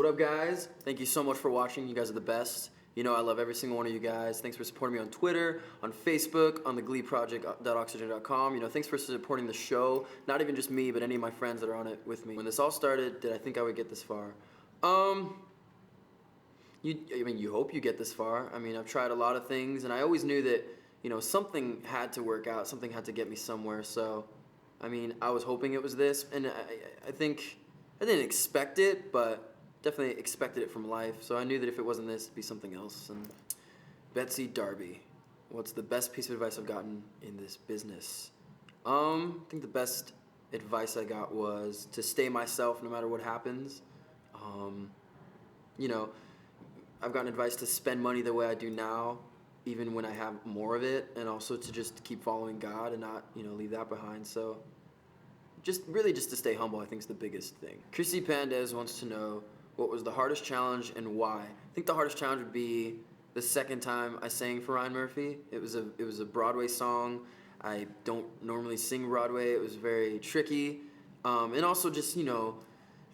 What up, guys? Thank you so much for watching. You guys are the best. You know I love every single one of you guys. Thanks for supporting me on Twitter, on Facebook, on the Glee Project.oxygen.com. You know, thanks for supporting the show. Not even just me, but any of my friends that are on it with me. When this all started, did I think I would get this far? You hope you get this far. I mean, I've tried a lot of things, and I always knew that, you know, something had to work out, something had to get me somewhere. So, I mean, I was hoping it was this, and I think I didn't expect it, but definitely expected it from life. So I knew that if it wasn't this, it'd be something else. And Betsy Darby, what's the best piece of advice I've gotten in this business? I think the best advice I got was to stay myself no matter what happens. You know, I've gotten advice to spend money the way I do now, even when I have more of it, and also to just keep following God and not, you know, leave that behind. So just to stay humble, I think, is the biggest thing. Chrissy Pandez wants to know, what was the hardest challenge and why? I think the hardest challenge would be the second time I sang for Ryan Murphy. It was a Broadway song. I don't normally sing Broadway. It was very tricky. And also just, you know,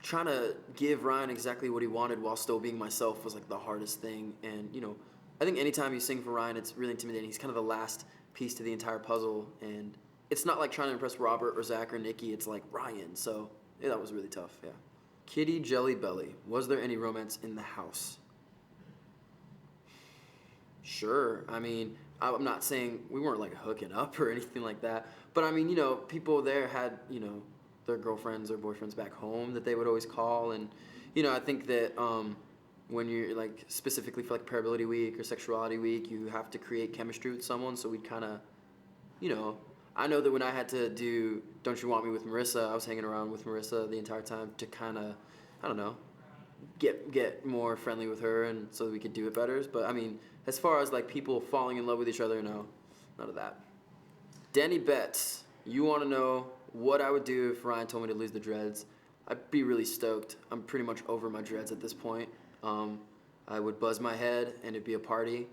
trying to give Ryan exactly what he wanted while still being myself was like the hardest thing. And, you know, I think anytime you sing for Ryan, it's really intimidating. He's kind of the last piece to the entire puzzle. And it's not like trying to impress Robert or Zach or Nikki. It's like Ryan. So yeah, that was really tough, yeah. Kitty Jelly Belly, was there any romance in the house? Sure. I mean, I'm not saying we weren't like hooking up or anything like that. But I mean, you know, people there had, you know, their girlfriends or boyfriends back home that they would always call. And, you know, I think that when you're like specifically for like Parability Week or Sexuality Week, you have to create chemistry with someone. So we'd kind of, you know, I know that when I had to do Don't You Want Me with Marissa, I was hanging around with Marissa the entire time to kind of, I don't know, get more friendly with her and so that we could do it better. But I mean, as far as like people falling in love with each other, no, none of that. Danny Betts, you want to know what I would do if Ryan told me to lose the dreads? I'd be really stoked. I'm pretty much over my dreads at this point. I would buzz my head and it'd be a party.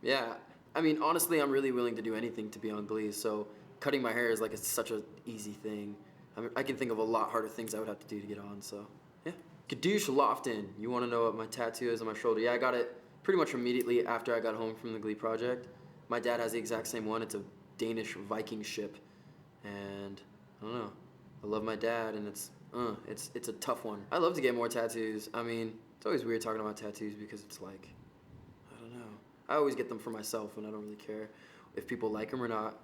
Yeah. I mean, honestly, I'm really willing to do anything to be on Glee, so cutting my hair is like such an easy thing. I mean, I can think of a lot harder things I would have to do to get on, so yeah. Kadoosh Lofton, you want to know what my tattoo is on my shoulder? Yeah, I got it pretty much immediately after I got home from the Glee Project. My dad has the exact same one. It's a Danish Viking ship, and I don't know. I love my dad, and it's a tough one. I love to get more tattoos. I mean, it's always weird talking about tattoos because it's like, I don't know. I always get them for myself, and I don't really care if people like them or not.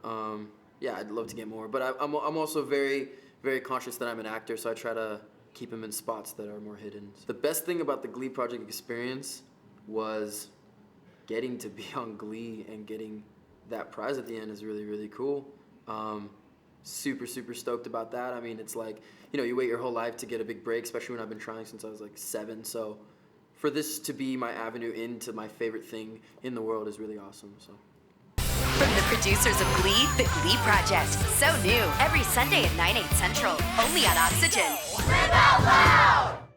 Yeah, I'd love to get more, but I'm also very, very conscious that I'm an actor, so I try to keep them in spots that are more hidden. The best thing about the Glee Project experience was getting to be on Glee and getting that prize at the end is really, really cool. Super, super stoked about that. I mean, it's like, you know, you wait your whole life to get a big break, especially when I've been trying since I was like 7, so for this to be my avenue into my favorite thing in the world is really awesome. So. From the producers of Glee, the Glee Project. So new every Sunday at 9/8 Central, only on Oxygen. Live out loud!